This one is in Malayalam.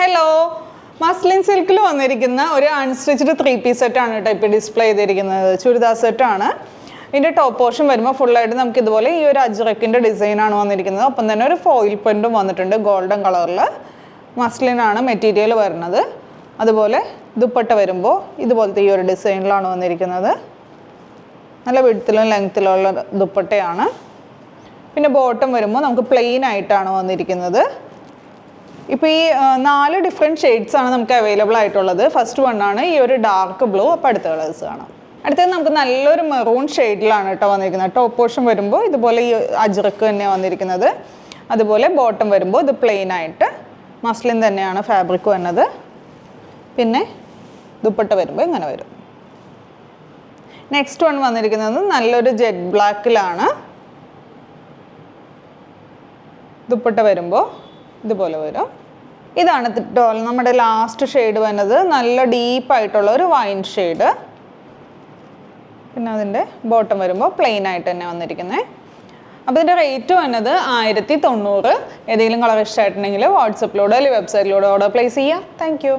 ഹലോ, മസ്ലിൻ സിൽക്കിൽ വന്നിരിക്കുന്ന ഒരു അൺസ്റ്റിച്ച്ഡ് 3-piece സെറ്റാണ് കേട്ടോ ഇപ്പോൾ ഡിസ്പ്ലേ ചെയ്തിരിക്കുന്നത്. ചുരിദാർ സെറ്റാണ്. ഇതിൻ്റെ ടോപ്പ് പോർഷൻ വരുമ്പോൾ ഫുള്ളായിട്ട് നമുക്ക് ഇതുപോലെ ഈ ഒരു അജ്രക്കിൻ്റെ ഡിസൈനാണ് വന്നിരിക്കുന്നത്. ഒപ്പം തന്നെ ഒരു ഫോയിൽ പ്രിൻറ്റും വന്നിട്ടുണ്ട് ഗോൾഡൻ കളറിൽ. മസ്ലിനാണ് മെറ്റീരിയൽ വരുന്നത്. അതുപോലെ ദുപ്പട്ട വരുമ്പോൾ ഇതുപോലത്തെ ഈ ഒരു ഡിസൈനിലാണ് വന്നിരിക്കുന്നത്. നല്ല വിഡ്ത്തിലും ലെങ്ത്തിലുള്ള ദുപ്പട്ടയാണ്. പിന്നെ ബോട്ടം വരുമ്പോൾ നമുക്ക് പ്ലെയിൻ ആയിട്ടാണ് വന്നിരിക്കുന്നത്. ഇപ്പോൾ ഈ 4 ഡിഫറെൻറ്റ് ഷെയ്ഡ്സാണ് നമുക്ക് അവൈലബിൾ ആയിട്ടുള്ളത്. ഫസ്റ്റ് വണ്ണാണ് ഈ ഒരു ഡാർക്ക് ബ്ലൂ. അപ്പോൾ അടുത്ത കളേഴ്സ് കാണാം. അടുത്തത് നമുക്ക് നല്ലൊരു മെറൂൺ ഷെയ്ഡിലാണ് കേട്ടോ വന്നിരിക്കുന്നത്. ടോപ്പ് പോർഷൻ വരുമ്പോൾ ഇതുപോലെ ഈ അജ്രക്ക് തന്നെയാണ് വന്നിരിക്കുന്നത്. അതുപോലെ ബോട്ടം വരുമ്പോൾ ഇത് പ്ലെയിൻ ആയിട്ട് മസ്ലിൻ തന്നെയാണ് ഫാബ്രിക് വന്നത്. പിന്നെ ദുപ്പട്ട വരുമ്പോൾ ഇങ്ങനെ വരും. നെക്സ്റ്റ് വൺ വന്നിരിക്കുന്നത് നല്ലൊരു ജെറ്റ് ബ്ലാക്കിലാണ്. ദുപ്പട്ട വരുമ്പോൾ ഇതുപോലെ വരും. ഇതാണ് നമ്മുടെ ലാസ്റ്റ് ഷെയ്ഡ് വരുന്നത്. നല്ല ഡീപ്പായിട്ടുള്ള ഒരു വൈൻ ഷെയ്ഡ്. പിന്നെ അതിൻ്റെ ബോട്ടം വരുമ്പോൾ പ്ലെയിൻ ആയിട്ട് തന്നെ വന്നിരിക്കുന്നത്. അപ്പോൾ ഇതിൻ്റെ റേറ്റ് വന്നത് 1090. ഏതെങ്കിലും കളർ ഇഷ്ടമായിട്ടുണ്ടെങ്കിൽ വാട്സപ്പിലൂടെ അല്ലെങ്കിൽ വെബ്സൈറ്റിലൂടെ ഓർഡർ പ്ലേസ് ചെയ്യാം. താങ്ക്